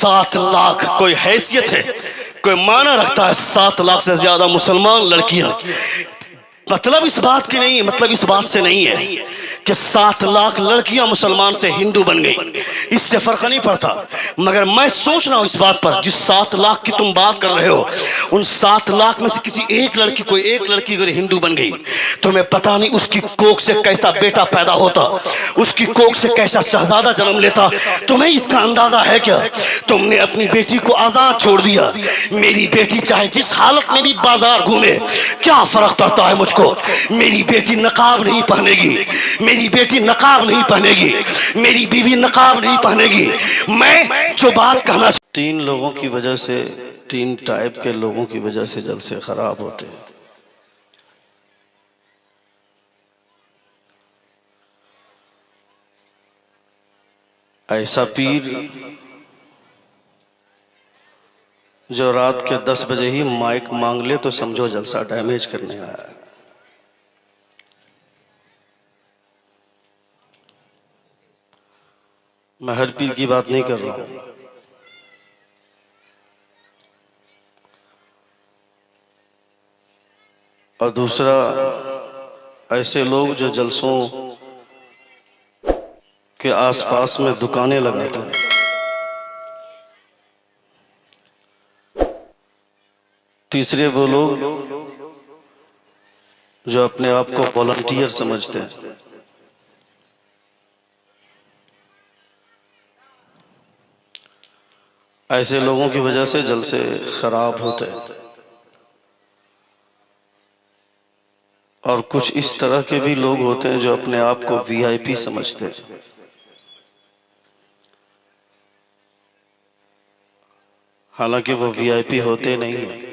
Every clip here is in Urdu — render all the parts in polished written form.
7 لاکھ کوئی حیثیت ہے، کوئی معنی رکھتا ہے 7 لاکھ سے زیادہ مسلمان لڑکیاں؟ مطلب اس بات کی نہیں ہے، مطلب اس بات سے نہیں ہے کہ 7 لاکھ لڑکیاں مسلمان سے ہندو بن گئی، اس سے فرق نہیں پڑتا۔ مگر میں سوچ رہا ہوں اس بات پر، جس 7 لاکھ کی تم بات کر رہے ہو، ان 7 لاکھ میں سے کسی ایک لڑکی، کوئی ایک لڑکی اگر ہندو بن گئی، تمہیں پتہ نہیں اس کی کوکھ سے کیسا بیٹا پیدا ہوتا، اس کی کوکھ سے کیسا شہزادہ جنم لیتا۔ تمہیں اس کا اندازہ ہے کیا؟ تم نے اپنی بیٹی کو آزاد چھوڑ دیا۔ میری بیٹی چاہے جس حالت میں بھی بازار گھومے، کیا فرق پڑتا ہے مجھ کو؟ میری بیٹی نقاب نہیں پہنے گی، میری بیٹی نقاب نہیں پہنے گی، میری بیوی نقاب نہیں پہنے گی۔ میں جو بات کہنا 3 لوگوں کی وجہ سے، 3 ٹائپ کے لوگوں کی وجہ سے جلسے خراب ہوتے ہیں۔ ایسا پیر جو رات کے 10 بجے ہی مائک مانگ لے تو سمجھو جلسہ ڈیمیج کرنے آیا ہے۔ میں ہر پیر کی بات نہیں کر رہا ہوں، اور دوسرا ایسے لوگ جو جلسوں کے آس پاس میں دکانیں لگاتے ہیں۔ تیسرے وہ لوگ جو اپنے آپ کو والنٹیئر سمجھتے ہیں۔ ایسے لوگوں کی وجہ سے جلسے خراب ہوتے ہیں، اور کچھ اس طرح کے بھی لوگ ہوتے ہیں جو اپنے آپ کو وی آئی پی سمجھتے ہیں، حالانکہ وہ وی آئی پی ہوتے نہیں ہیں۔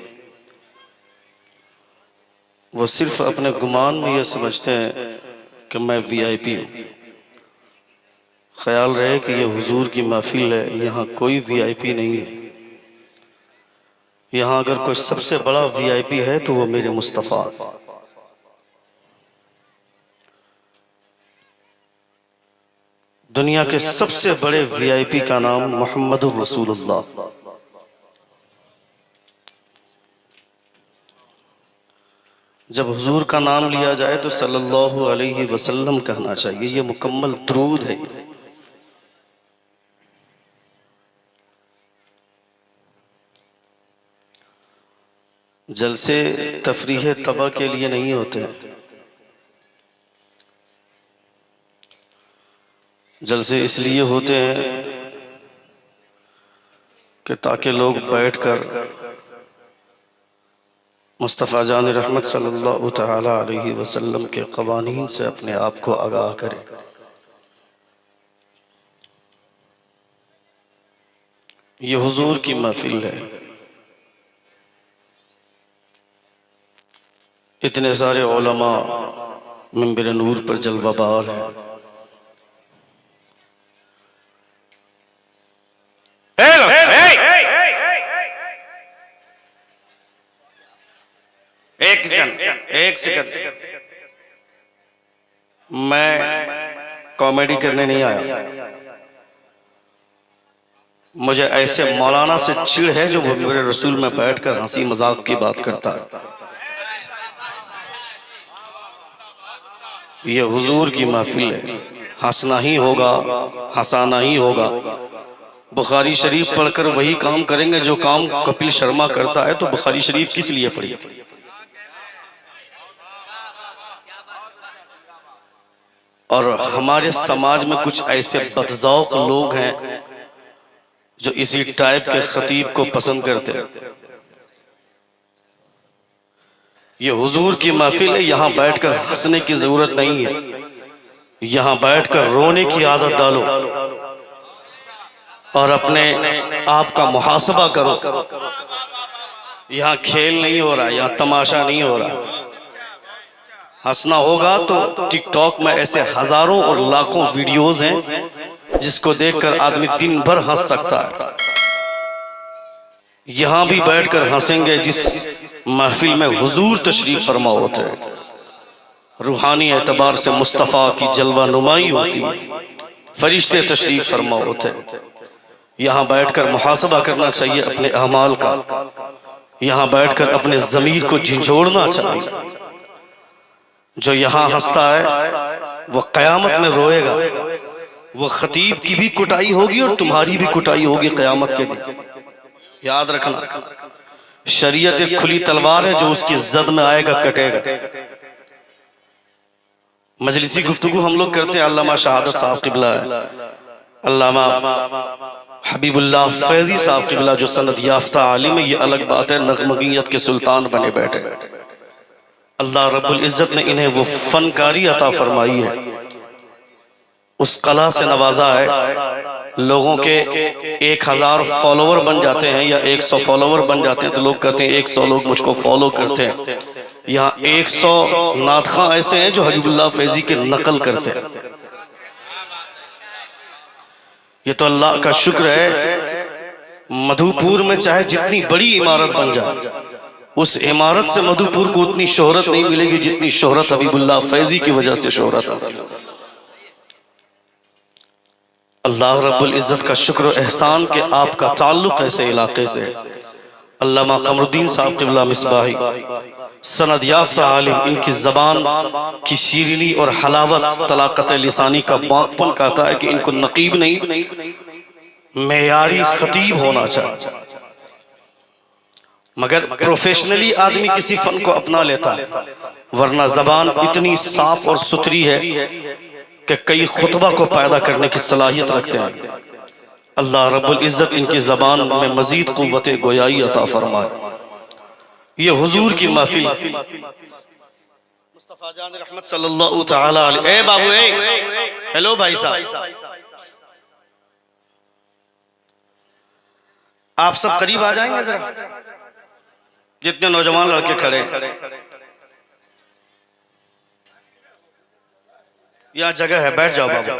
وہ صرف اپنے گمان میں یہ سمجھتے ہیں کہ میں وی آئی پی ہوں۔ خیال رہے کہ یہ حضور کی محفل ہے، یہاں کوئی وی آئی پی نہیں ہے۔ یہاں اگر کوئی سب سے بڑا وی آئی پی ہے تو وہ میرے مصطفیٰ۔ دنیا کے سب سے بڑے وی آئی پی کا نام محمد الرسول اللہ۔ جب حضور کا نام لیا جائے تو صلی اللہ علیہ وسلم کہنا چاہیے، یہ مکمل درود ہے۔ جلسے تفریح طبع کے لیے نہیں ہوتے ہیں، جلسے اس لیے ہوتے ہیں کہ تاکہ لوگ بیٹھ کر مصطفیٰ جان رحمت صلی اللہ تعالی علیہ وسلم کے قوانین سے اپنے آپ کو آگاہ کریں۔ یہ حضور کی محفل ہے، اتنے سارے علماء منبر نور پر جلوہ بار ہیں۔ ایک سیکنڈ، میں کامیڈی کرنے نہیں آیا، مجھے ایسے مولانا سے چڑ ہے جو میرے رسول میں بیٹھ کر ہنسی مذاق کی بات کرتا ہے۔ یہ حضور کی محفل ہے، ہنسنا ہی ہوگا، ہنسانا ہی ہوگا۔ بخاری شریف پڑھ کر وہی کام کریں گے جو کام کپل شرما کرتا ہے، تو بخاری شریف کس لیے پڑھی؟ اور ہمارے سماج میں کچھ ایسے بدذوق لوگ ہیں جو اسی ٹائپ کے خطیب کو پسند کرتے ہیں۔ یہ حضور کی محفل ہے، یہاں بیٹھ کر ہنسنے کی ضرورت نہیں ہے، یہاں بیٹھ کر رونے کی عادت ڈالو اور اپنے آپ کا محاسبہ کرو۔ یہاں کھیل نہیں ہو رہا، یہاں تماشا نہیں ہو رہا۔ ہنسنا ہوگا تو ٹک ٹاک میں ایسے ہزاروں اور لاکھوں ویڈیوز ہیں جس کو دیکھ کر آدمی دن بھر ہنس سکتا ہے۔ یہاں بھی بیٹھ کر ہنسیں گے جس محفل میں حضور تشریف فرما ہوتے ہیں، روحانی اعتبار سے مصطفیٰ کی جلوہ نمائی ہوتی ہے، فرشتے تشریف فرما ہوتے ہیں، یہاں بیٹھ کر محاسبہ کرنا چاہیے اپنے اعمال کا، یہاں بیٹھ کر اپنے ضمیر کو جھنجھوڑنا چاہیے۔ جو یہاں ہنستا ہے وہ قیامت میں روئے گا، وہ خطیب کی بھی کٹائی ہوگی اور تمہاری بھی کٹائی ہوگی قیامت کے دن، یاد رکھنا۔ شریعت ایک کھلی تلوار ہے، جو اس کی زد میں آئے گا کٹے گا۔ مجلسی گفتگو ہم لوگ کرتے ہیں، علامہ شہادت صاحب قبلہ ہے، علامہ حبیب اللہ فیضی صاحب قبلہ جو سند یافتہ عالم ہے، یہ الگ بات ہے، نغمگیت کے سلطان بنے بیٹھے۔ اللہ رب العزت نے انہیں وہ فنکاری عطا فرمائی ہے، اس قلع سے نوازا ہے۔ لوگوں کے 1000 فالوور بن جاتے ہیں یا 100 فالوور بن جاتے ہیں تو لوگ کہتے ہیں 100 لوگ مجھ کو فالو کرتے ہیں۔ یہاں 100 نعت خواں ایسے ہیں جو حبیب اللہ فیضی کے نقل کرتے ہیں۔ یہ تو اللہ کا شکر ہے، مدھو پور میں چاہے جتنی بڑی عمارت بن جائے، اس عمارت سے مدھو پور کو اتنی شہرت نہیں ملے گی جتنی شہرت حبیب اللہ فیضی کی وجہ سے شہرت حاصل ہوگی۔ اللہ رب العزت کا شکر و احسان کہ آپ کا تعلق ایسے علاقے سے۔ علامہ قمر الدین صاحب قبلہ مصباحی سند یافتہ عالم، ان کی زبان کی شیرینی اور حلاوت، طلاقت لسانی کا باقپن کہتا ہے کہ ان کو نقیب نہیں معیاری خطیب ہونا چاہیے۔ مگر پروفیشنلی آدمی کسی فن کو اپنا لیتا ہے، ورنہ زبان اتنی صاف اور ستھری ہے کہ کئی خطبہ کو پیدا کرنے کی صلاحیت رکھتے ہیں۔ اللہ رب العزت ان کی زبان میں مزید قوت گویائی عطا فرمائے۔ یہ حضور کی محفل، مصطفیٰ جان رحمت صلی اللہ تعالی علیہ۔ اے بابو، ہیلو بھائی صاحب، آپ سب قریب آ جائیں گے ذرا، جتنے نوجوان لڑکے کھڑے ہیں۔ یہاں جگہ ہے، بیٹھ جاؤ بابو،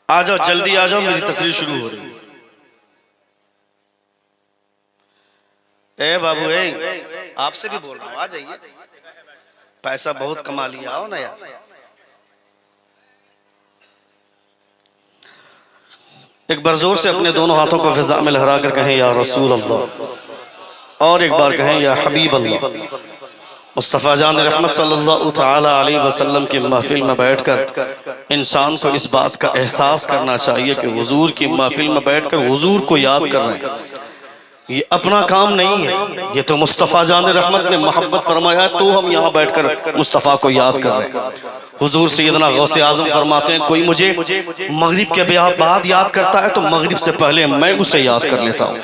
آ جاؤ جلدی آ جاؤ، میری تقریر شروع ہو رہی ہے۔ اے بابو، آپ سے بھی بول رہا ہوں، آ جائیے، پیسہ بہت کما لیا، آؤ نا یار۔ ایک بار زور سے اپنے دونوں ہاتھوں کو فضا میں لہرا کر کہیں یا رسول اللہ، اور ایک بار کہیں یا حبیب اللہ۔ مصطفیٰ جان رحمت صلی اللہ تعالی علیہ وسلم کی محفل میں بیٹھ کر انسان کو اس بات کا احساس کرنا چاہیے کہ حضور کی محفل میں بیٹھ کر حضور کو یاد کر رہے ہیں۔ یہ اپنا کام نہیں ہے، یہ تو مصطفیٰ جان رحمت نے محبت فرمایا ہے، تو ہم یہاں بیٹھ کر مصطفیٰ کو یاد کر رہے ہیں۔ حضور سیدنا غوث اعظم فرماتے ہیں، کوئی مجھے مغرب کے بعد یاد کرتا ہے تو مغرب سے پہلے میں اسے یاد کر لیتا ہوں۔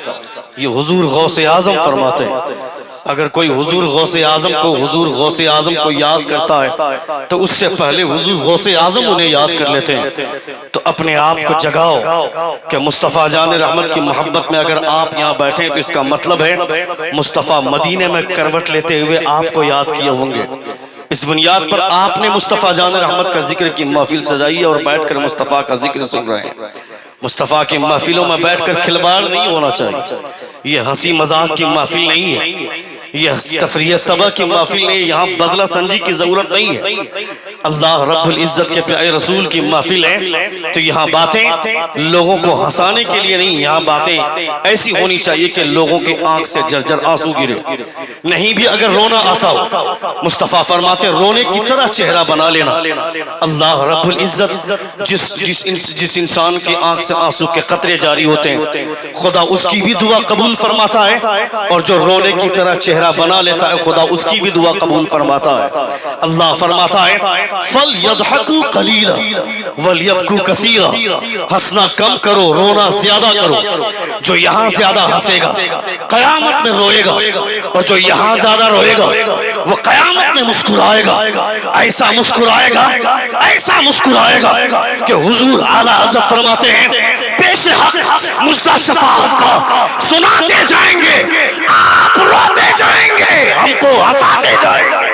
یہ حضور غوث اعظم فرماتے ہیں۔ اگر کوئی حضور غوث اعظم کو یاد کرتا ہے تو اس سے پہلے حضور غوث اعظم انہیں یاد کر لیتے ہیں۔ تو اپنے آپ کو جگاؤ کہ مصطفیٰ جان رحمت کی محبت میں اگر آپ یہاں بیٹھیں تو اس کا مطلب ہے مصطفیٰ مدینے میں کروٹ لیتے ہوئے آپ کو یاد کیے ہوں گے۔ اس بنیاد پر آپ نے مصطفیٰ جان رحمت کا ذکر کی محفل سجائی اور بیٹھ کر مصطفیٰ کا ذکر سن رہے ہیں۔ مصطفیٰ کی محفلوں میں بیٹھ کر کھلواڑ نہیں ہونا چاہیے، یہ ہنسی مذاق کی محفل نہیں ہے، یہ تفریح طبع کی محفل نہیں، یہاں بدلہ سنجی کی ضرورت نہیں ہے۔ اللہ رب العزت کے پیارے رسول کی محفل ہے تو یہاں باتیں لوگوں کو ہنسانے کے لیے نہیں، یہاں باتیں ایسی ہونی چاہیے کہ لوگوں کے آنکھ سے جرجر آنسو گرے۔ نہیں بھی اگر رونا آتا ہو، مصطفیٰ فرماتے رونے کی طرح چہرہ بنا لینا۔ اللہ رب العزت جس انسان کی آنکھ سے آنسو کے قطرے جاری ہوتے ہیں، خدا اس کی بھی دعا قبول فرماتا ہے، اور جو رونے کی طرح چہرہ بنا لیتا ہے خدا اس کی بھی دعا قبول فرماتا ہے۔ اللہ فرماتا ہے فَلْيَضْحَكُوا قَلِيلًا وَلْيَبْكُوا كَثِيرًا، ہنسنا کم کرو، رونا زیادہ کرو۔ جو یہاں زیادہ ہنسے گا قیامت میں روئے گا، اور جو یہاں زیادہ روئے گا وہ قیامت میں مسکرائے گا۔ ایسا مسکرائے گا کہ حضور اعلیٰ حضرت فرماتے ہیں پیش حق مجدہ شفاعت کا سناتے جائیں گے، آپ روتے جائیں گے، ہم کو ہنساتے جائیں گے۔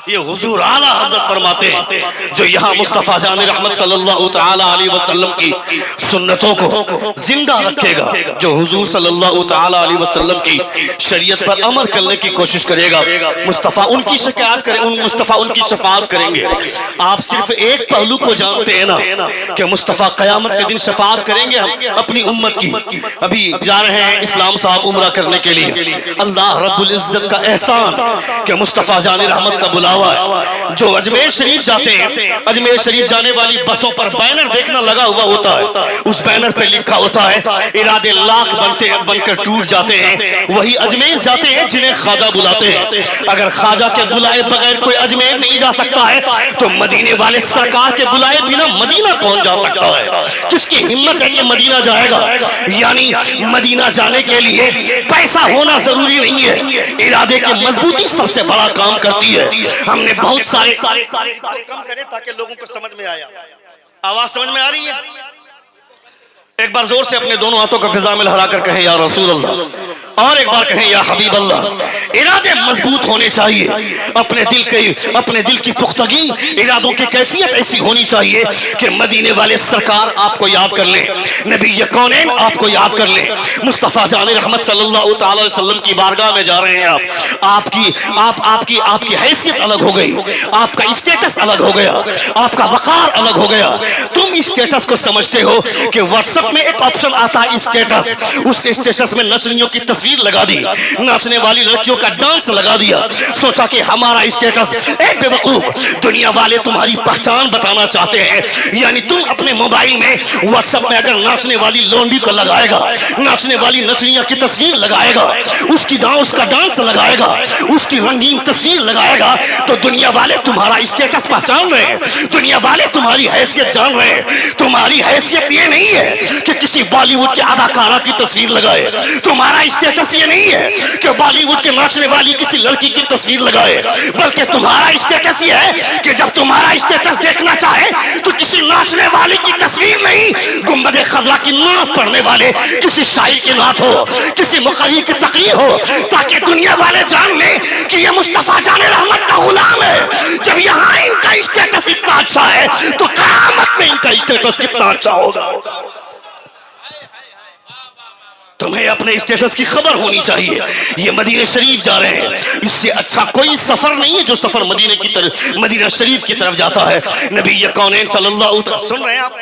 یہ حضور اعلیٰ حضرت فرماتے ہیں جو یہاں مصطفیٰ جان رحمت صلی اللہ تعالی علیہ وسلم کی سنتوں کو زندہ رکھے گا، جو حضور صلی اللہ تعالی علیہ وسلم کی شریعت پر عمل کرنے کی کوشش کرے گا، مصطفیٰ ان کی شکایت کریں، مصطفیٰ ان کی شفاعت کریں گے۔ آپ صرف ایک پہلو کو جانتے ہیں نا کہ مصطفیٰ قیامت کے دن شفاعت کریں گے ہم اپنی امت کی۔ ابھی جا رہے ہیں اسلام صاحب عمرہ کرنے کے لیے، اللہ رب العزت کا احسان کہ مصطفیٰ جان رحمت کا بلاوا ہے۔ جو اجمیر شریف جاتے ہیں، اجمیر شریف جانے والی بسوں پر بینر دیکھنا لگا ہوا ہوتا ہے، اس بینر پہ لکھا ہوتا ہے ارادے لاکھ بن کر ٹوٹ جاتے ہیں، وہی اجمیر جاتے ہیں جنہیں خواجہ بلاتے ہیں۔ اگر خواجہ کے بلائے بغیر کوئی اجمیر نہیں جا سکتا ہے تو مدینے والے سرکار کے بلائے بنا مدینہ کون جا سکتا ہے؟ کس کی ہمت ہے کہ مدینہ جائے گا؟ یعنی مدینہ جانے کے لیے پیسہ ہونا ضروری نہیں ہے، ارادے کی مضبوطی سب سے بڑا کام کرتی ہے۔ ہم نے بہت سارے کم کرے تاکہ لوگوں کو سمجھ میں آیا۔ آواز سمجھ میں آ رہی ہے؟ ایک بار زور سے اپنے دونوں ہاتھوں کو فضا میں لہرا کر کہیں یا رسول اللہ، اور ایک بار کہیں یا حبیب اللہ۔ ارادے مضبوط ہونے چاہیے، اپنے دل کی پختگی، ارادوں کی کیفیت ایسی ہونی چاہیے کہ مدینے والے سرکار آپ کو یاد کر لیں، نبی کونین آپ کو یاد کر لیں، مصطفیٰ جان رحمت صلی اللہ تعالی وسلم کی بارگاہ میں جا رہے ہیں آپ کی حیثیت الگ ہو گئی، آپ کا اسٹیٹس الگ ہو گیا، آپ کا وقار الگ ہو گیا۔ تم اسٹیٹس کو سمجھتے ہو کہ واٹس ایپ میں ایک آپشن آتا ہے اسٹیٹس، اس اسٹیٹس میں نچنیوں کی تصویر لگا دی، ناچنے والی لڑکیوں کا ڈانس لگا دیا، سوچا کہ ہمارا اسٹیٹس۔ اے بے وقوف، دنیا والے تمہاری پہچان بتانا چاہتے ہیں، یعنی تم اپنے موبائل میں واٹس ایپ میں اگر ناچنے والی لونڈی کو لگائے گا، ناچنے والی نچنیاں کی تصویر لگائے گا، اس کا ڈانس لگائے گا، اس کی رنگین تصویر لگائے گا، تو دنیا والے تمہارا اسٹیٹس پہچان رہے ہیں، دنیا والے تمہاری حیثیت جان رہے ہیں۔ تمہاری حیثیت یہ نہیں ہے کہ کسی بالی ووڈ کے اداکارہ کی تصویر لگائے، تمہارا اسٹیٹس یہ نہیں ہے کہ بالی ووڈ کے ناچنے والی کسی لڑکی کی تصویر لگائے، بلکہ تمہارا اسٹیٹس یہ ہے کہ جب تمہارا اسٹیٹس دیکھنا چاہے تو کسی ناچنے والی کی تصویر نہیں، گنبد خضرا کی نعت پڑھنے والے کسی شاعر کی نعت ہو، کسی مقرر کی تقریر ہو، تاکہ دنیا والے جان لیں کہ یہ مصطفیٰ جان رحمت کا غلام ہے۔ جب یہاں ان کا اسٹیٹس اتنا اچھا ہے تو قیامت میں ان کا اسٹیٹس کتنا اچھا ہوگا۔ تمہیں اپنے اسٹیٹس کی خبر ہونی چاہیے۔ یہ مدینہ شریف جا رہے ہیں، اس سے اچھا کوئی سفر نہیں ہے جو سفر مدینہ شریف کی طرف جاتا ہے۔ نبی کونین صلی اللہ علیہ وسلم، سن رہے ہیں آپ؟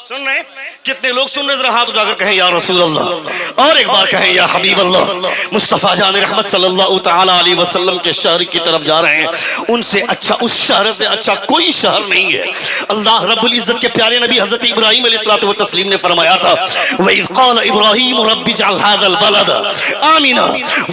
سن رہے ہیں؟ کتنے لوگ سن رہے؟ ذرا ہاتھ اٹھا کر کہیں یا رسول اللہ، اور ایک بار کہیں یا حبیب اللہ۔ مصطفیٰ جان رحمت صلی اللہ تعالی علیہ وسلم کے شہر کی طرف جا رہے ہیں، ان سے اچھا، اس شہر سے اچھا کوئی شہر نہیں ہے۔ اللہ رب العزت کے پیارے نبی حضرت ابراہیم علیہ الصلوۃ والتسلیم نے فرمایا تھا وَإِذْ قَالَ إِبْرَاهِيمُ رَبِّ اجْعَلْ هَذَا الْبَلَدَ آمِنًا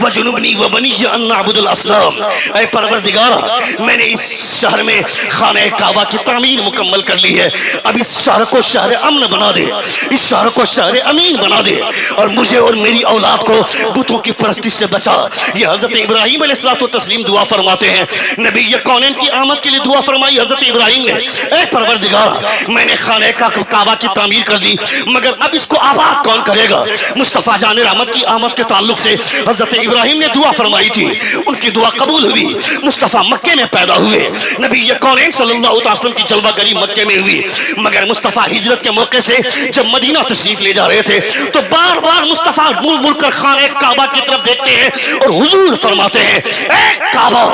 وَاجْنُبْنِي وَبَنِيَّ أَن نَّعْبُدَ الْأَصْنَامَ۔ اے پروردگارا، میں نے اس شہر میں خانہ کعبہ کی تعمیر مکمل کر لی ہے، اب اس شہر کو شہر امن بنا دے، اس شہر کو شہر امین بنا دے، اور مجھے اور میری اولاد کو بتوں کی پرستش سے بچا۔ یہ حضرت ابراہیم علیہ الصلوۃ والتسلیم دعا فرماتے ہیں۔ نبی کونین کی آمد کے لیے دعا فرمائی حضرت ابراہیم نے، اے پروردگارا، میں نے خانہ کعبہ کی تعمیر کر دی، مگر اب اس کو آباد کون کرے گا؟ مصطفیٰ جان رحمت کی آمد کے تعلق سے حضرت ابراہیم نے دعا فرمائی تھی، ان کی دعا قبول ہوئی۔ مصطفیٰ مکے میں پیدا ہوئے، نبی کونین صلی اللہ علیہ وسلم کی جلوہ گری مکے میں ہوئی، مگر مصطفیٰ ہجرت کے موقع سے جب مدینہ تشریف لے جا رہے تھے تو بار بار مصطفیٰ مڑ مڑ کر خانہ کعبہ کی طرف دیکھتے ہیں اور حضور فرماتے ہیں، اے کعبہ،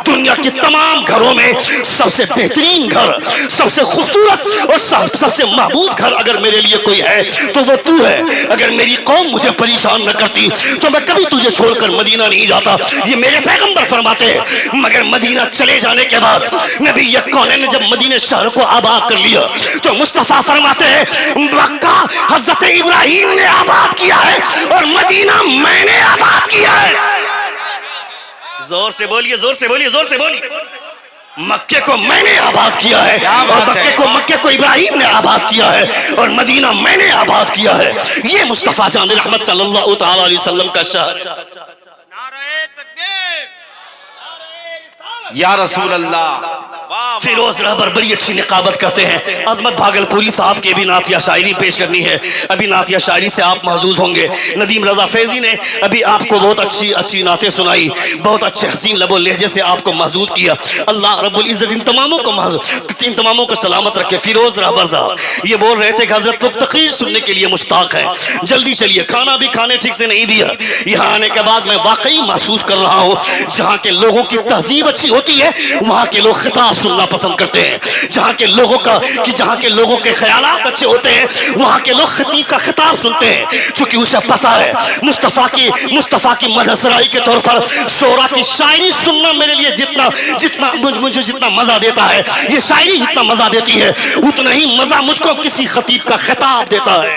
دنیا کے تمام گھروں میں سب سے بہترین گھر، سب سے خوبصورت اور سب سے محبوب گھر اگر میرے لیے کوئی ہے تو وہ تو ہے۔ اگر میری قوم مجھے پریشان نہ کرتی تو میں کبھی تجھے چھوڑ کر مدینہ نہیں جاتا، یہ میرے پیغمبر فرماتے ہیں۔ مگر مدینہ چلے جانے کے بعد نبی کونین نے جب مدینہ شہر کو آباد کر لیا تو مصطفیٰ فرماتے ہیں، مکہ حضرت ابراہیم نے آباد کیا ہے اور مدینہ میں نے آباد کیا ہے۔ زور سے بولیے، زور سے بولیے، زور سے بولیے۔ مکے کو میں نے آباد کیا ہے، اور مکے کو ابراہیم نے آباد کیا ہے، اور مدینہ میں نے آباد کیا ہے۔ یہ مصطفیٰ جان رحمت صلی اللہ تعالی علیہ وسلم کا شہر۔ یا رسول اللہ، فیروز رہبر بڑی اچھی نقابت کرتے ہیں. عظمت بھاگلپوری صاحب کی بھی نعتیہ شاعری پیش کرنی ہے. ابھی نعتیہ شاعری سے آپ محظوظ ہوں گے. ندیم رضا فیضی نے ابھی آپ کو بہت اچھی نعتیں سنائی, بہت اچھے حسین لب و لہجے سے آپ کو محظوظ کیا. اللہ رب العزت ان تماموں کو سلامت رکھے. فیروز رہبر صاحب یہ بول رہے تھے کہ حضرت لوگ تقریر سننے کے لیے مشتاق ہیں, جلدی چلیے, کھانا بھی کھانے ٹھیک سے نہیں دیا. یہاں آنے کے بعد میں واقعی محسوس کر رہا ہوں جہاں کے لوگوں کی تہذیب اچھی ہوتی ہے وہاں کے لوگ خطاب سننا پسند کرتے ہیں. جہاں کے لوگوں کے خیالات اچھے ہوتے ہیں وہاں کے لوگ خطیب کا خطاب سنتے ہیں, چونکہ اسے پتہ ہے مصطفیٰ کی مدحسرائی کے طور پر شعرا کی شاعری سننا میرے لیے مجھے جتنا مزہ دیتا ہے, یہ شاعری جتنا مزہ دیتی ہے اتنا ہی مزہ مجھ کو کسی خطیب کا خطاب دیتا ہے.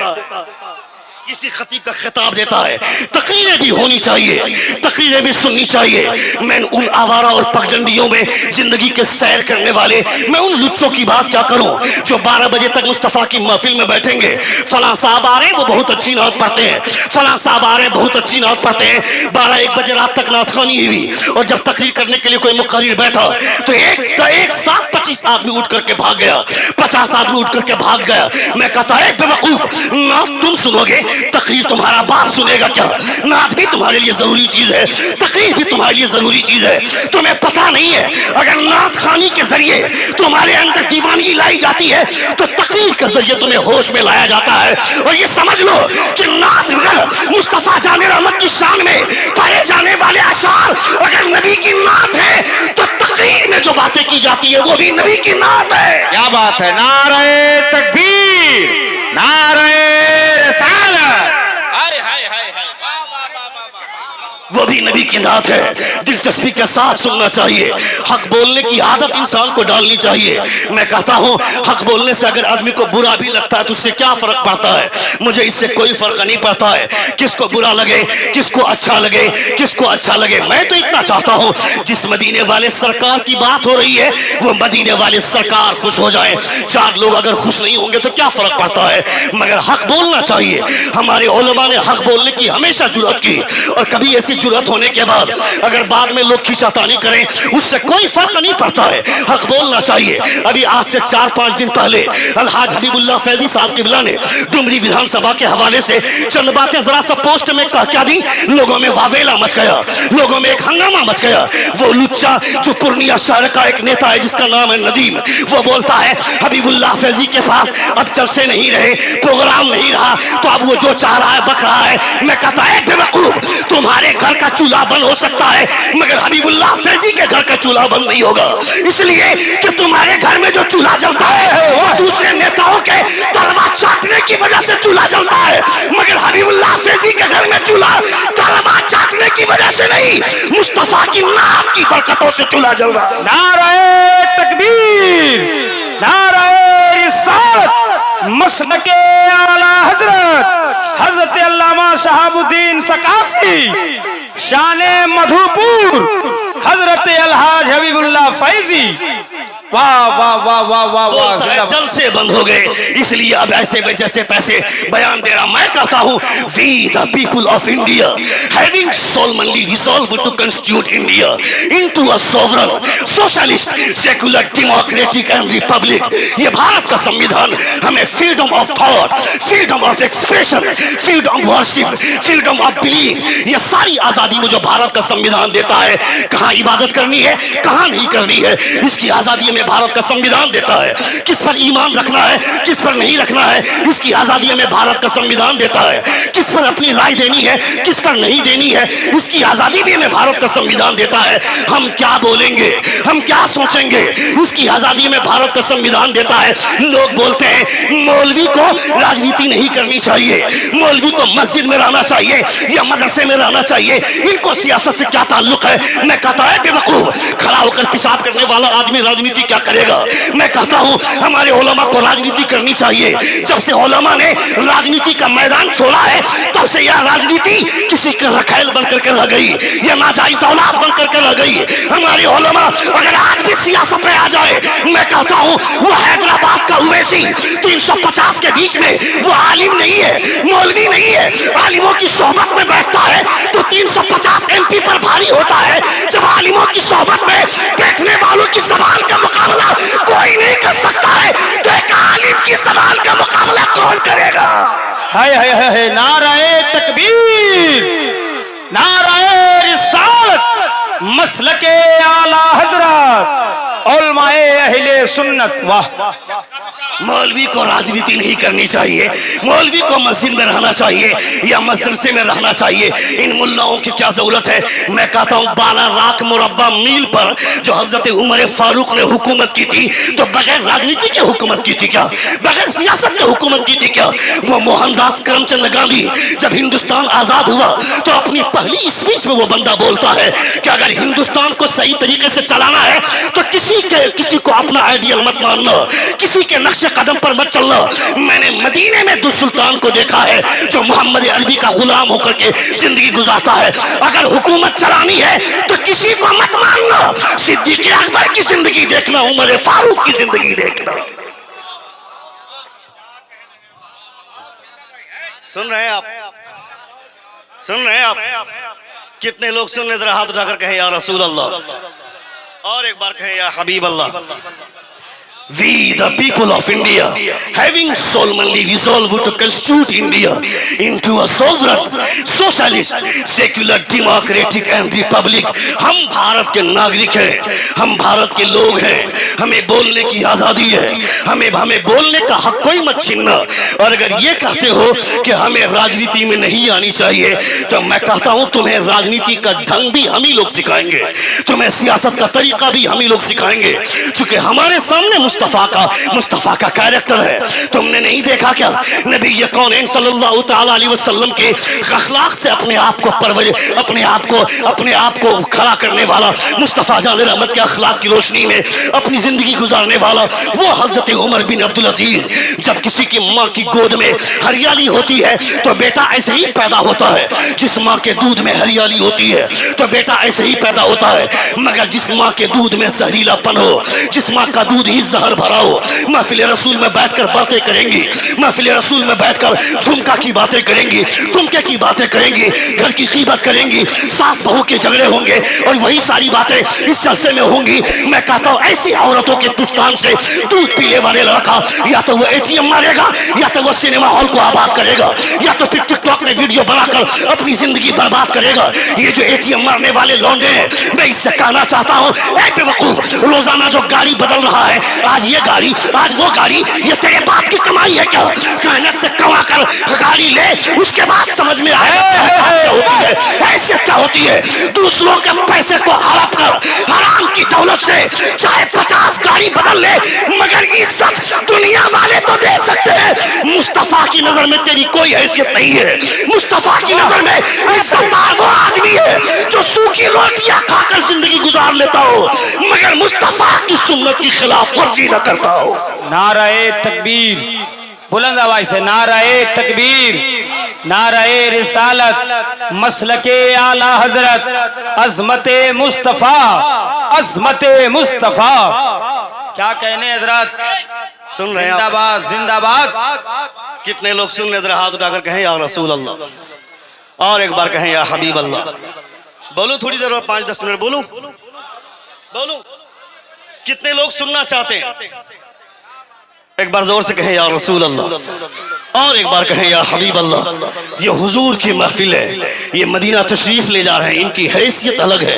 تقریریں بھی ہونی چاہیے, تقریریں بھی سننی چاہیے. میں ان آوارہ اور پگڈنڈیوں میں زندگی کے سیر کرنے والے, میں ان لچوں کی بات کیا کروں جو 12 بجے تک مصطفیٰ کی محفل میں بیٹھیں گے. فلاں صاحب آ رہے ہیں, وہ بہت اچھی نعت پڑھتے ہیں, فلاں صاحب آ رہے ہیں, بہت اچھی نعت پڑھتے ہیں. 12-1 بجے رات تک نعت خوانی ہوئی, اور جب تقریر کرنے کے لیے کوئی مقرر بیٹھا تو ایک ساتھ 25 آدمی اٹھ کر کے بھاگ گیا, 50 آدمی اٹھ کر کے بھاگ گیا. میں کہتا ہے بے وقوف, نعت تم سنو گے, تقریر تمہارا باپ سنے گا کیا؟ نعت بھی تمہارے لیے ضروری چیز ہے, تقریر بھی تمہارے لیے ضروری چیز ہے. تمہیں پتہ نہیں ہے اگر نعت خوانی کے ذریعے تمہارے اندر دیوانگی لائی جاتی ہے تو تقریر کے ذریعے تمہیں ہوش میں لایا جاتا ہے. اور یہ سمجھ لو کہ نعت مصطفیٰ جان رحمت کی شان میں پڑھے جانے والے اشعار اگر نبی کی نعت ہے تو تقریر میں جو باتیں کی جاتی ہے وہ بھی نبی کی نعت ہے. کیا بات ہے, نعرہ تکبیر, نعرہ رسالت, وہ بھی نبی کی نعت ہے. دلچسپی کے ساتھ سننا چاہیے, حق بولنے کی عادت انسان کو ڈالنی چاہیے. میں کہتا ہوں حق بولنے سے اگر آدمی کو برا بھی لگتا ہے تو اس سے کیا فرق پڑتا ہے؟ مجھے اس سے کوئی فرق نہیں پڑتا ہے کس کو برا لگے, کس کو اچھا لگے. میں تو اتنا چاہتا ہوں جس مدینے والے سرکار کی بات ہو رہی ہے وہ مدینے والے سرکار خوش ہو جائیں. 4 لوگ اگر خوش نہیں ہوں گے تو کیا فرق پڑتا ہے؟ مگر حق بولنا چاہیے. ہمارے علماء نے حق بولنے کی ہمیشہ جرأت کی, اور کبھی ایسی جرأت ہونے کے بعد اگر بعد میں لوگ کھینچاتانی کریں اس سے کوئی فرق نہیں پڑتا ہے. حق بولنا چاہیے. ابھی آج سے 4-5 دن پہلے الحاج حبیب اللہ فیضی صاحب قبلہ نے ڈمری ویدھان سبھا کے حوالے سے چند باتیں ذرا سا پوسٹ میں کیا دی. لوگوں میں واویلا مچ گیا, لوگوں میں ایک ہنگامہ مچ گیا. وہ لچا جو پورنیہ شہر کا ایک نیتا ہے جس کا نام ہے ندیم, وہ بولتا ہے حبیب اللہ فیضی کے پاس اب جلسے نہیں رہے, پروگرام نہیں رہا, تو اب وہ جو چاہ رہا ہے بک رہا ہے. میں کہتا ہے بے وقوف, تمہارے گھر کا چولہا بند ہو سکتا ہے مگر حبیب اللہ فیضی کے گھر کا چولہا بند نہیں ہوگا, اس لیے کہ تمہارے گھر میں جو چولہا جلتا ہے وہ دوسرے نیتاؤں کے تلوار چاٹنے کی وجہ سے چولہا جلتا ہے, مگر حبیب اللہ فیضی کے گھر میں چولہا تلوار چاٹنے کی وجہ سے نہیں, مصطفیٰ کی نعت کی برکتوں سے چولہا جل رہا ہے. نعرہ تکبیر, نعرہ رسالت, مسلک اعلیٰ حضرت علامہ شہاب الدین ثقافی, شان مدھوپور, حضرت الحاج حبیب اللہ فیضی. واہ واہ واہ واہ واہ واہ, جلسے بند ہو گئے اس لیے اب ایسے میں جیسے تیسے بیان دے رہا. میں کہتا ہوں we the people of India having solemnly resolved to constitute India into a sovereign socialist secular democratic and republic. یہ بھارت کا سمویدھان ہمیں freedom of thought, freedom of expression, freedom of worship, freedom of belief, یہ ساری آزادی مجھے بھارت کا سمویدھان دیتا ہے. کہاں عبادت کرنی ہے کہاں نہیں کرنی ہے اس کی آزادی میں بھارت کا سمویدھان دیتا ہے. کس پر ایمان رکھنا ہے کس پر نہیں رکھنا ہے اس کی آزادی میں بھارت کا سمویدھان دیتا ہے. کس پر اپنی رائے دینی ہے کس پر نہیں دینی ہے اس کی آزادی بھی ہمیں بھارت کا سمویدھان دیتا ہے. ہم کیا بولیں گے ہم کیا سوچیں گے اس کی آزادی میں بھارت کا سمویدھان دیتا ہے. لوگ بولتے ہیں مولوی کو راجنیتی نہیں کرنی چاہیے, مولوی کو مسجد میں رہنا چاہیے یا مدرسے میں رہنا چاہیے, ان کو سیاست سے کیا تعلق ہے. میں کہتا ہے بے وقوف, کھڑا ہو کر پیشاب کرنے والا آدمی راجنیتی کیا کرے گا. میں کہتا ہوں ہمارے علماء کو راجنیتی کرنی چاہیے. جب سے علماء نے راجنیتی کا میدان چھوڑا ہے تب سے یہ راجنیتی کسی کا رکھیل بن کر کے رہ گئی, یہ ناجائز اولاد بن کر کے رہ گئی. ہمارے علماء اگر آج بھی سیاست میں آ جائے, میں کہتا ہوں وہ حیدرآباد کا اویسی 350 کے بیچ میں وہ عالم نہیں ہے مولوی نہیں ہے. عالموں کی صحبت میں بیٹھتا ہے تو 350 MP پر بھاری ہوتا ہے. جب عالموں کی صحبت میں بیٹھنے والوں کی زبان کا مقابلہ کوئی نہیں کر سکتا ہے تو ایک عالم کی زبان کا مقابلہ کون کرے گا؟ ہائے ہائے ہائے، نعرہ تکبیر، نعرہ رسالت، مسلک اعلی حضرت، علماء اہل سنت۔ واہ، مولوی کو راجنیتی نہیں کرنی چاہیے، مولوی کو مسجد میں رہنا چاہیے یا مدرسے میں رہنا چاہیے، ان ملاؤں کی کیا ضرورت ہے؟ میں کہتا ہوں 12 لاکھ مربع میل پر جو حضرت عمر فاروق نے حکومت کی تھی تو بغیر راجنیتی کے حکومت کی تھی کیا؟ بغیر سیاست کے حکومت کی تھی کیا؟ وہ موہن داس کرم چند گاندھی جب ہندوستان آزاد ہوا تو اپنی پہلی اسپیچ میں وہ بندہ بولتا ہے کہ اگر ہندوستان کو صحیح طریقے سے چلانا ہے تو کسی کو اپنا آئیڈیل مت ماننا، کسی کے نقش قدم پر مت چلنا۔ میں نے مدینے میں دو سلطان کو دیکھا ہے جو محمد عربی کا غلام ہو کر کے زندگی گزارتا ہے۔ اگر حکومت چلانی ہے تو کسی کو مت ماننا، صدیق اکبر کی زندگی دیکھنا، عمر فاروق کی زندگی دیکھنا۔ سن رہے ہیں آپ؟ سن رہے ہیں آپ؟ کتنے لوگ سن رہے؟ ذرا ہاتھ اٹھا کر کہیں یا رسول اللہ، اور ایک بار کہیں یا حبیب اللہ۔ We the people of India having solemnly resolved to constitute India into a sovereign, socialist, secular, democratic and republic۔ ہم بھارت کے ناگرک ہیں، ہم بھارت کے لوگ ہیں، ہمیں بولنے کی آزادی ہے، ہمیں بولنے کا حق کوئی مت چھیننا۔ اور اگر یہ کہتے ہو کہ ہمیں راجنیتی میں نہیں آنی چاہیے تو میں کہتا ہوں تمہیں راجنیتی کا ڈھنگ بھی ہم ہی لوگ سکھائیں گے، تمہیں سیاست کا طریقہ بھی ہم ہی لوگ سکھائیں گے، چونکہ ہمارے سامنے مصطفیٰ کا کیریکٹر ہے۔ تم نے نہیں دیکھا کیا نبی کونین صلی اللہ تعالی علیہ وسلم کے اخلاق سے اپنے آپ کو کھڑا کرنے والا، مصطفیٰ جان رحمت کے اخلاق کی روشنی میں اپنی زندگی گزارنے والا وہ حضرت عمر بن عبدالعزیز۔ جب کسی کی ماں کی گود میں ہریالی ہوتی ہے تو بیٹا ایسے ہی پیدا ہوتا ہے، جس ماں کے دودھ میں ہریالی ہوتی ہے تو بیٹا ایسے ہی پیدا ہوتا ہے، مگر جس ماں کے دودھ میں زہریلا پن ہو، جس ماں کا دودھ ہی زہر بھرا ہو، محفل رسول میں بیٹھ کر باتیں کریں گی، محفل رسول میں بیٹھ کر جھمکا کی باتیں کریں گی، ٹھمکے کی باتیں کریں گی، گھر کی غیبت کریں گی، ساس بہو کے جھگڑے ہوں گے اور وہی ساری باتیں اس جلسے میں ہوں گی۔ میں کہتا ہوں ایسی عورتوں کے پستان سے دودھ پینے والے لڑکا یا تو وہ ATM مارے گا یا تو وہ سینما ہال کو آباد کرے گا یا تو پھر ٹک ٹاک میں ویڈیو بنا کر اپنی زندگی برباد کرے گا۔ یہ جو ATM مارنے والے لونڈے ہیں، میں اس سے کہنا چاہتا ہوں اے بے وقوف، روزانہ جو گاڑی بدل رہا ہے، آج یہ گاڑی آج وہ گاڑی، یہ تیرے باپ کی کمائی ہے کیا؟ محنت سے کما کر گاڑی لے، اس کے بعد سمجھ میں آئے کیا ہوتی ہے، حیثیت کیا ہوتی ہے۔ دوسروں کے پیسے کو ہڑپ کر حرام کی دولت سے چاہے 50 گاڑی بدل لے مگر عزت دنیا والے تو دے سکتے ہیں، مصطفیٰ کی نظر میں تیری کوئی حیثیت نہیں ہے۔ مصطفیٰ کی نظر میں عزت دار وہ آدمی ہے جو سوکھی روٹیاں کھا کر زندگی گزار لیتا ہو مگر مصطفیٰ کی سنت کی خلاف ورزی نہ کرتا ہو۔ نعرہ تکبیر، بلند آواز سے نعرہ تکبیر، نعرہ رسالت، مسلک اعلی حضرت، عظمت مصطفیٰ، عظمت مصطفیٰ۔ کیا کہنے حضرات؟ سن رہے ہیں زندہ آپ؟ باد، زندہ باد۔ کتنے لوگ سن رہے؟ ذرا ہاتھ اٹھا کر کہیں یا رسول اللہ، اور ایک بار کہیں یا حبیب اللہ۔ بولو تھوڑی دیر اور 5-10 منٹ بولوں؟ کتنے لوگ سننا چاہتے ہیں؟ ایک بار زور سے کہیں یا رسول اللہ، اور ایک بار کہیں یا حبیب اللہ۔ یہ حضور کی محفل ہے، یہ مدینہ تشریف لے جا رہے ہیں، ان کی حیثیت الگ ہے،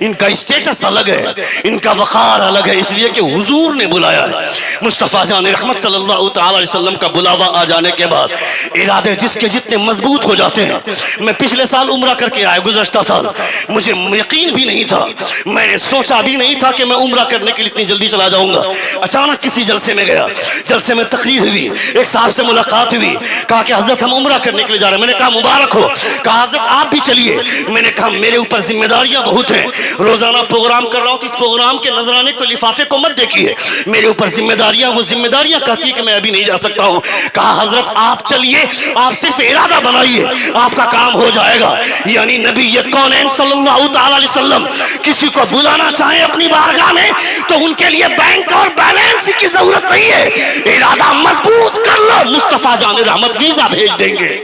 ان کا اسٹیٹس الگ ہے، ان کا وقار الگ ہے، اس لیے کہ حضور نے بلایا ہے۔ مصطفیٰ جان رحمت صلی اللہ تعالی علیہ وسلم کا بلاوا آ جانے کے بعد ارادے جس کے جتنے مضبوط ہو جاتے ہیں۔ میں پچھلے سال عمرہ کر کے آیا، گزشتہ سال مجھے یقین بھی نہیں تھا، میں نے سوچا بھی نہیں تھا کہ میں عمرہ کرنے کے لیے اتنی جلدی چلا جاؤں گا۔ اچانک کسی جلسے میں گیا، جلسے میں تقریر ہوئی، ایک صاحب سے ملاقات ہوئی، کہا کہ حضرت ہم عمرہ کرنے کے لیے جا رہے ہیں۔ میں نے کہا مبارک ہو، کہا حضرت آپ بھی چلیے۔ میں نے کہا میرے اوپر ذمہ داریاں بہت ہیں، روزانہ پروگرام کر رہا ہوں تو اس پروگرام کے نذرانے کو لفافے کو مت دیکھیے، میرے اوپر ذمہ داریاں، وہ ذمہ داریاں کہتی ہے کہ میں ابھی نہیں جا سکتا ہوں۔ کہا حضرت آپ چلیے، آپ صرف ارادہ بنائیے، آپ کا کام ہو جائے گا۔ یعنی نبی کونین صلی اللہ تعالی علیہ وسلم کسی کو بلانا چاہیں اپنی بارگاہ میں تو ان کے لیے بینک اور بیلنس کی ضرورت نہیں ہے، ارادہ مضبوط کر لو، مصطفیٰ جان رحمت ویزا بھیج دیں گے۔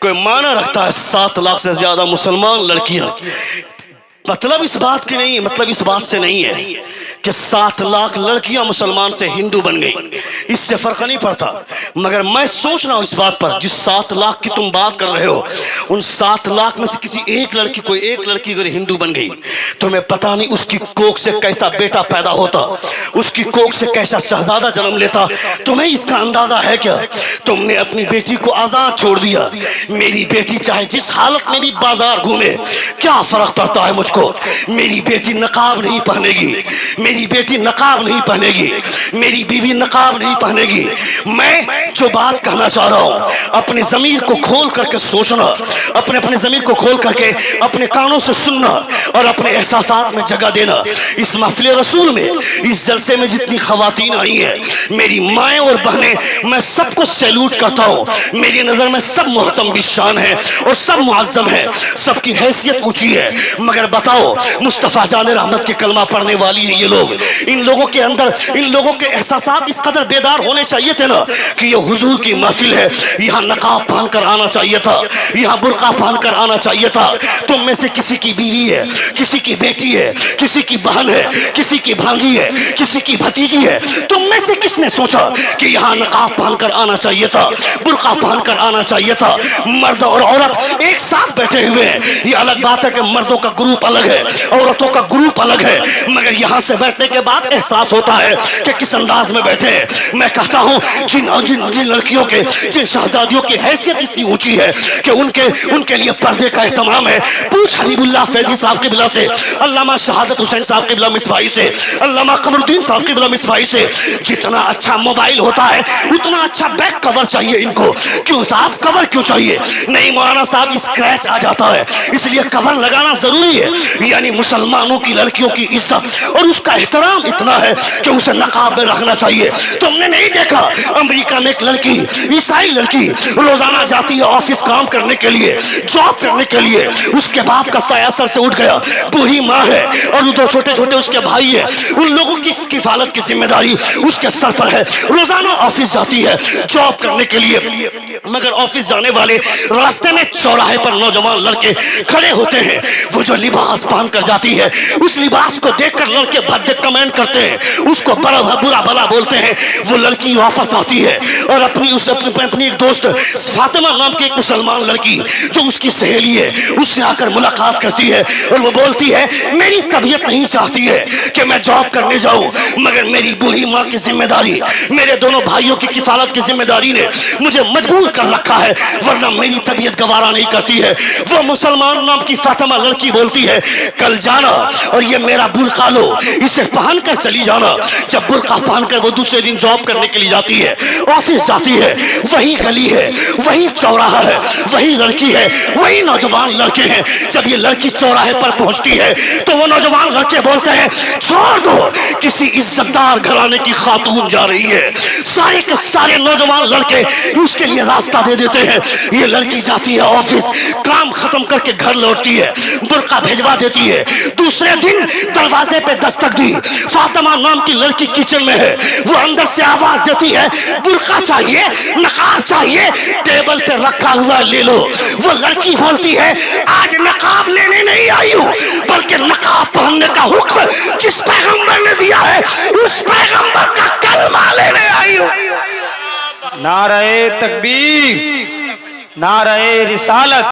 کوئی معنی رکھتا ہے 7 لاکھ سے زیادہ مسلمان لڑکیاں. مطلب اس بات کی نہیں ہے، مطلب اس بات سے نہیں ہے کہ 7 لاکھ لڑکیاں مسلمان سے ہندو بن گئی، اس سے فرق نہیں پڑتا. مگر میں سوچ رہا ہوں اس بات پر، جس 7 لاکھ کی تم بات کر رہے ہو، ان 7 لاکھ میں سے کسی ایک لڑکی، کوئی ایک لڑکی اگر ہندو بن گئی، تمہیں پتا نہیں اس کی کوکھ سے کیسا بیٹا پیدا ہوتا، اس کی کوکھ سے کیسا شہزادہ جنم لیتا. تمہیں اس کا اندازہ ہے کیا؟ تم نے اپنی بیٹی کو آزاد چھوڑ دیا. میری بیٹی چاہے جس حالت میں بھی بازار گھومے، کیا فرق پڑتا ہے مجھ کو؟ میری بیٹی نقاب نہیں پہنے گی، میری بیٹی نقاب نہیں پہنے گی، میری بیوی نقاب نہیں پہنے گی. میں جو بات کہنا چاہ رہا ہوں، اپنے ضمیر کو کھول کر کے سوچنا، اپنے ضمیر کو کھول کر کے اپنے کانوں سے سننا اور اپنے احساسات میں جگہ دینا. اس محفل رسول میں، اس جلسے میں جتنی خواتین آئی ہیں، میری مائیں اور بہنیں، میں سب کو سیلوٹ کرتا ہوں. میری نظر میں سب محترم بالشان ہیں اور سب معظم ہیں، سب کی حیثیت اونچی ہے. مگر بتاؤ، مصطفیٰ جان رحمت کے کلمہ پڑھنے والی ہیں یہ لوگ، ان لوگوں کے اندر، ان لوگوں کے احساسات اس قدر بیدار ہونے چاہیے تھے نا کہ یہ حضور کی محفل ہے، یہاں نقاب پہن کر آنا چاہیے تھا، یہاں برقع پہن کر آنا چاہیے تھا. تم میں سے کسی کی بیوی ہے، کسی کی بیٹی ہے، کسی کی بہن ہے، کسی کی بھانجی ہے، کسی کی بھتیجی ہے، تم میں سے کس نے سوچا کہ یہاں نقاب پہن کر آنا چاہیے تھا، برقع پہن کر آنا چاہیے تھا؟ مرد اور عورت ایک ساتھ بیٹھے ہوئے ہیں. یہ الگ بات ہے کہ مردوں کا گروپ الگ ہے، عورتوں کا گروپ الگ ہے، مگر یہاں سے بیٹھنے کے بعد احساس ہوتا ہے کہ کس انداز میں بیٹھے ہیں. میں کہتا ہوں، جن لڑکیوں کے، جن شہزادیوں کی حیثیت اتنی اونچی ہے کہ ان کے لیے پردے کا اہتمام ہے. پوچھ حبیب اللہ فیضی صاحب قبلہ سے، علامہ شہادت حسین صاحب قبلہ مصباحی سے، علامہ قمر الدین صاحب قبلہ مصباحی سے. جتنا اچھا موبائل ہوتا ہے، اتنا اچھا بیک کور چاہیے ان کو. کیوں صاحب کور کیوں چاہیے؟ نہیں مولانا صاحب، اسکریچ آ جاتا ہے، اس لیے کور لگانا ضروری ہے. یعنی مسلمانوں کی لڑکیوں کی عزت اور اس کا احترام اتنا ہے کہ اسے نقاب میں رکھنا چاہیے. تم نے نہیں دیکھا امریکہ میں ایک لڑکی، عیسائی لڑکی، روزانہ جاتی ہے آفس کام کرنے کے لیے، جاب کرنے کے لیے. اس کے باپ کا سایہ سر سے اٹھ گیا، بوڑھی ماں ہے اور 2 چھوٹے چھوٹے اس کے بھائی ہیں. ان لوگوں کی کفالت کی ذمہ داری اس کے سر پر ہے. روزانہ آفس جاتی ہے جاب کرنے کے لیے، مگر آفس جانے والے راستے میں چوراہے پر نوجوان لڑکے کھڑے ہوتے ہیں. وہ جو لباس پہن کر جاتی ہے، اس لباس کو دیکھ کر لڑکے بھدے کمنٹ کرتے ہیں، اس کو برا بھلا بولتے ہیں. وہ لڑکی واپس آتی ہے اور اپنی ایک دوست فاطمہ نام کی ایک مسلمان لڑکی جو اس کی سہیلی ہے، اس سے آ کر ملاقات کرتی ہے اور وہ بولتی ہے، میری طبیعت نہیں چاہتی ہے کہ میں جاب کرنے جاؤں، مگر میری بوڑھی ماں کی ذمہ داری، میرے دونوں بھائیوں کی کفالت کی ذمہ داری نے مجھے مجبور کر رکھا ہے، ورنہ میری طبیعت گوارا نہیں کرتی ہے. وہ مسلمان نام کی فاطمہ لڑکی بولتی ہے، کل جانا اور یہ میرا برقع لو، اسے پہن کر چلی جانا. جب برقع پہن کر وہ دوسرے دن جاب کرنے کے لیے جاتی ہے، آفس جاتی ہے، وہی گلی ہے، وہی چوراہا ہے، وہی لڑکی ہے، وہی نوجوان لڑکے ہیں. جب یہ لڑکی چوراہے پر پہنچتی ہے تو وہ نوجوان لڑکے بولتے ہیں، چھوڑ دو، کسی عزت دار گھرانے کی خاتون جا رہی ہے. سارے کے سارے نوجوان لڑکے اس کے لیے راستہ دے دیتے ہیں. یہ لڑکی جاتی ہے آفس، کام ختم کر کے گھر لوٹتی ہے، برقع بھیجوا دیتی ہے. دوسرے دن دروازے پہ دستک دی، فاطمہ نام کی لڑکی کچن میں ہے. وہ اندر سے آواز دیتی ہے، برقع چاہیے، نقاب چاہیے، ٹیبل پہ رکھا ہوا لے لو. وہ لڑکی بولتی ہے، آج نقاب لینے نہیں آئی ہوں، بلکہ نقاب پہننے کا حکم جس پیغمبر نے دیا ہے اس پیغمبر کا کلمہ لینے آئی ہوں. نعرہ تکبیر، نعرہ رسالت.